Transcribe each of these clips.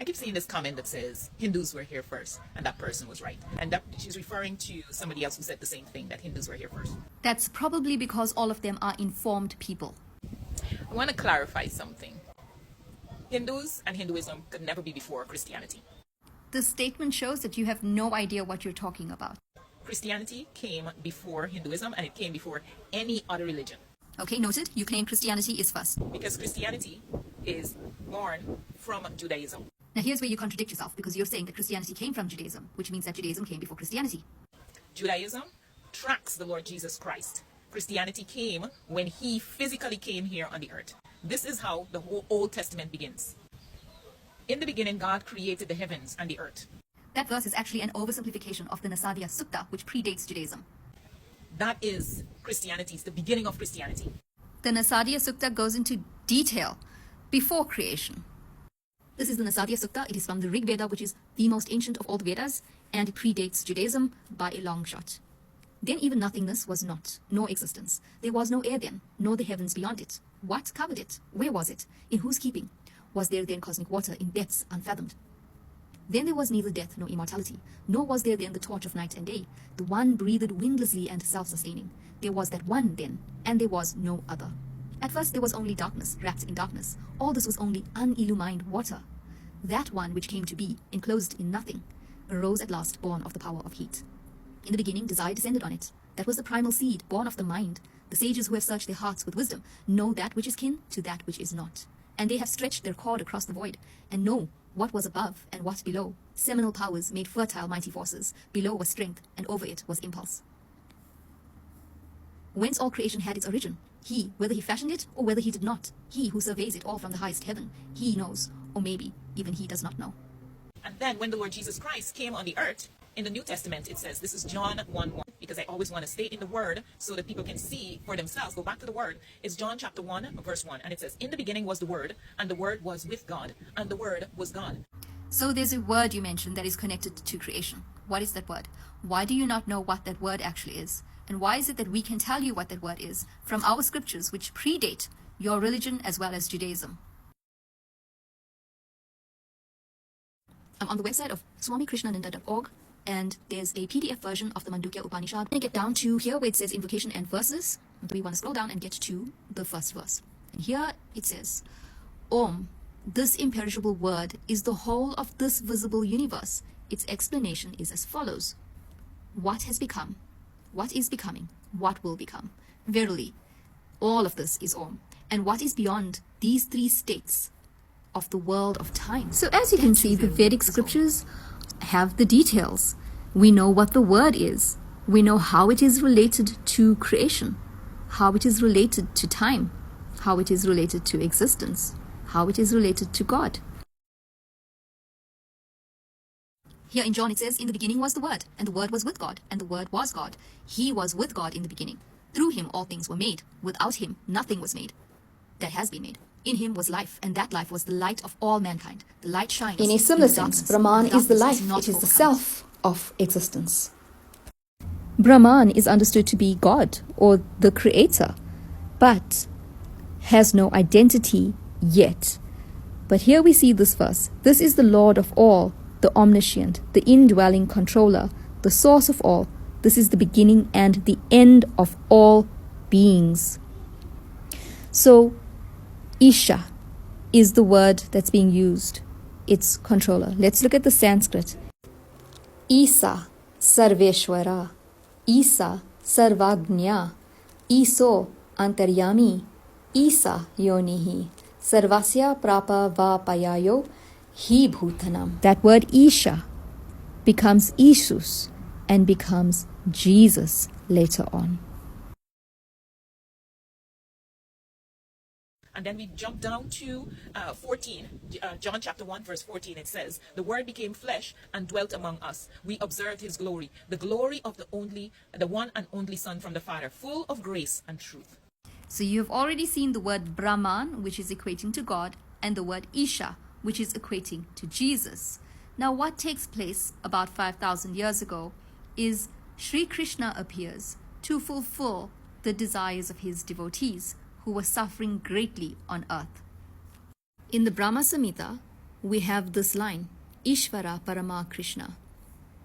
I keep seeing this comment that says Hindus were here first, and that person was right. And that she's referring to somebody else who said the same thing, that Hindus were here first. That's probably because all of them are informed people. I want to clarify something. Hindus and Hinduism could never be before Christianity. The statement shows that you have no idea what you're talking about. Christianity came before Hinduism, and it came before any other religion. Okay, noted. You claim Christianity is first. Because Christianity is born from Judaism. Now here's where you contradict yourself, because you're saying that Christianity came from Judaism, which means that Judaism came before Christianity. Judaism tracks the Lord Jesus Christ. Christianity came when he physically came here on the earth. This is how the whole Old Testament begins. In the beginning, God created the heavens and the earth. That verse is actually an oversimplification of the Nasadiya Sukta, which predates Judaism. That is Christianity. It's the beginning of Christianity. The Nasadiya Sukta goes into detail before creation. This is the Nasadiya Sukta. It is from the Rig Veda, which is the most ancient of all the Vedas, and it predates Judaism by a long shot. Then even nothingness was not, nor existence. There was no air then, nor the heavens beyond it. What covered it? Where was it? In whose keeping? Was there then cosmic water in depths unfathomed? Then there was neither death nor immortality, nor was there then the torch of night and day. The one breathed windlessly and self-sustaining. There was that one then, and there was no other. At first there was only darkness, wrapped in darkness. All this was only unillumined water. That one which came to be, enclosed in nothing, arose at last, born of the power of heat. In the beginning desire descended on it. That was the primal seed, born of the mind. The sages who have searched their hearts with wisdom know that which is kin to that which is not. And they have stretched their cord across the void, and know what was above and what below. Seminal powers made fertile mighty forces. Below was strength, and over it was impulse. Whence all creation had its origin. He, whether he fashioned it or whether he did not. He who surveys it all from the highest heaven. He knows, or maybe even he does not know. And then when the Lord Jesus Christ came on the earth, in the New Testament, it says, this is John 1:1, because I always want to stay in the word so that people can see for themselves. Go back to the word. It's John chapter 1, verse 1. And it says, in the beginning was the word, and the word was with God, and the word was God. So there's a word you mentioned that is connected to creation. What is that word? Why do you not know what that word actually is? And why is it that we can tell you what that word is from our scriptures, which predate your religion as well as Judaism? I'm on the website of swamikrishnananda.org, and there's a PDF version of the Mandukya Upanishad. And get down to here where it says invocation and verses. We want to scroll down and get to the first verse. And here it says, Om, this imperishable word, is the whole of this visible universe. Its explanation is as follows. What has become, what is becoming, what will become. Verily, all of this is Om. And what is beyond these three states of the world of time. So as you can see, the Vedic scriptures have the details. We know what the word is. We know how it is related to creation, how it is related to time, how it is related to existence, how it is related to God. Here in John it says, in the beginning was the Word, and the Word was with God, and the Word was God. He was with God in the beginning. Through him all things were made. Without him nothing was made that has been made. In him was life, and that life was the light of all mankind. The light shines in a similar sense. Brahman is the life, it is the self of existence. Brahman is understood to be God or the creator, but has no identity yet. But here we see this verse. This is the Lord of all, the omniscient, the indwelling controller, the source of all. This is the beginning and the end of all beings. So Isha is the word that's being used. It's controller. Let's look at the Sanskrit. Isa Sarveshwara, Isa Sarvagnya, Iso Antaryami, Isa Yonihi, Sarvasya Prapa Vapayayo, Hi Bhutanam. That word Isha becomes Isus and becomes Jesus later on. And then we jump down to 14, John chapter 1, verse 14. It says, the word became flesh and dwelt among us. We observed his glory, the glory of the one and only Son from the Father, full of grace and truth. So you've already seen the word Brahman, which is equating to God, and the word Isha, which is equating to Jesus. Now what takes place about 5,000 years ago is Sri Krishna appears to fulfill the desires of his devotees, who were suffering greatly on earth. In the Brahma Samhita, we have this line, Ishvara Parama Krishna.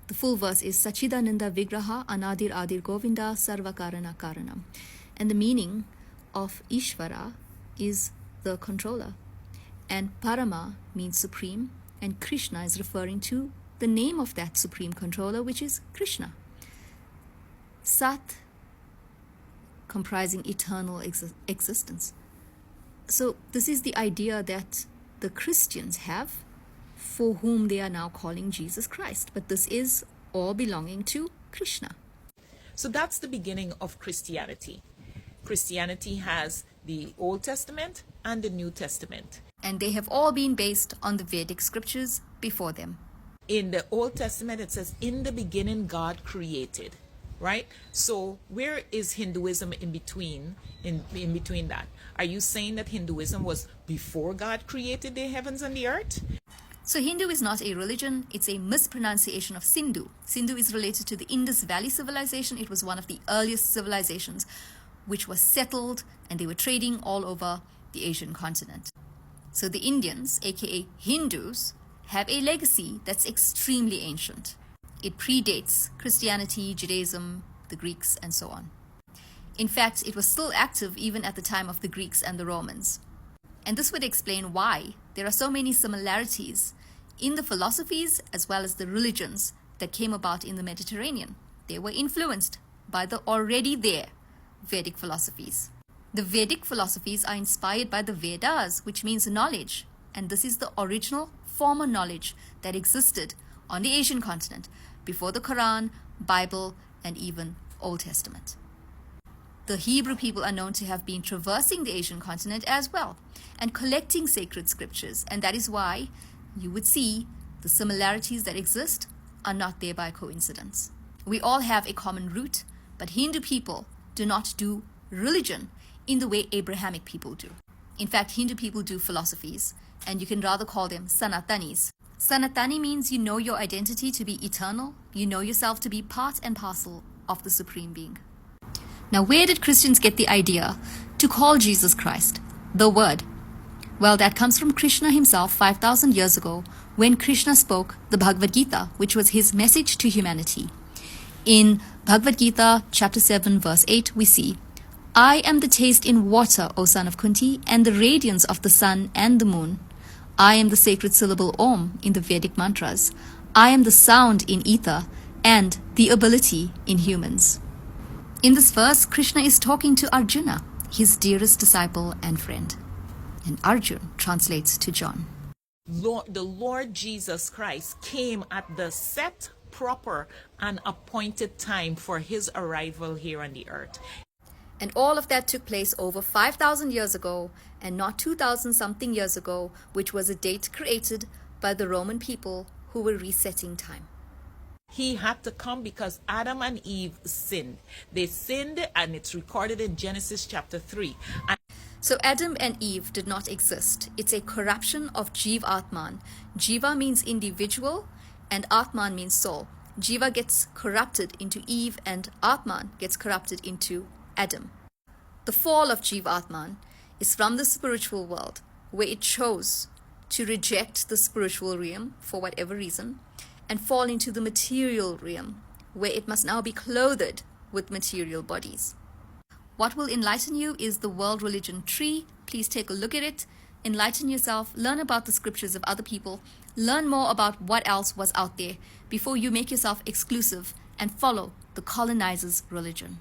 The full verse is Sachidananda Vigraha Anadir Adir Govinda Sarvakarana Karanam. And the meaning of Ishvara is the controller. And Parama means supreme, and Krishna is referring to the name of that supreme controller, which is Krishna. Sat, comprising eternal existence. So this is the idea that the Christians have, for whom they are now calling Jesus Christ. But this is all belonging to Krishna. So that's the beginning of Christianity. Christianity has the Old Testament and the New Testament. And they have all been based on the Vedic scriptures before them. In the Old Testament, it says, in the beginning, God created, right? So where is Hinduism in between that? Are you saying that Hinduism was before God created the heavens and the earth? So Hindu is not a religion, it's a mispronunciation of Sindhu. Sindhu is related to the Indus Valley civilization. It was one of the earliest civilizations which was settled, and they were trading all over the Asian continent. So the Indians, aka Hindus, have a legacy that's extremely ancient. It predates Christianity, Judaism, the Greeks, and so on. In fact, it was still active even at the time of the Greeks and the Romans. And this would explain why there are so many similarities in the philosophies as well as the religions that came about in the Mediterranean. They were influenced by the already there Vedic philosophies. The Vedic philosophies are inspired by the Vedas, which means knowledge. And this is the original former knowledge that existed on the Asian continent before the Quran, Bible, and even Old Testament. The Hebrew people are known to have been traversing the Asian continent as well and collecting sacred scriptures, and that is why you would see the similarities that exist are not there by coincidence. We all have a common root, but Hindu people do not do religion in the way Abrahamic people do. In fact, Hindu people do philosophies, and you can rather call them Sanatanis. Sanatani means you know your identity to be eternal, you know yourself to be part and parcel of the Supreme Being. Now, where did Christians get the idea to call Jesus Christ the Word? Well, that comes from Krishna himself 5,000 years ago when Krishna spoke the Bhagavad Gita, which was his message to humanity. In Bhagavad Gita, chapter 7, verse 8, we see, I am the taste in water, O son of Kunti, and the radiance of the sun and the moon. I am the sacred syllable Om in the Vedic mantras. I am the sound in ether and the ability in humans. In this verse, Krishna is talking to Arjuna, his dearest disciple and friend. And Arjun translates to John. The Lord Jesus Christ came at the set, proper, and appointed time for his arrival here on the earth. And all of that took place over 5,000 years ago and not 2,000 something years ago, which was a date created by the Roman people who were resetting time. He had to come because Adam and Eve sinned. They sinned, and it's recorded in Genesis chapter 3. So Adam and Eve did not exist. It's a corruption of Jiva Atman. Jiva means individual and Atman means soul. Jiva gets corrupted into Eve and Atman gets corrupted into Adam. The fall of Jiva Atman is from the spiritual world, where it chose to reject the spiritual realm for whatever reason and fall into the material realm, where it must now be clothed with material bodies. What will enlighten you is the world religion tree. Please take a look at it, enlighten yourself, learn about the scriptures of other people, learn more about what else was out there before you make yourself exclusive and follow the colonizer's religion.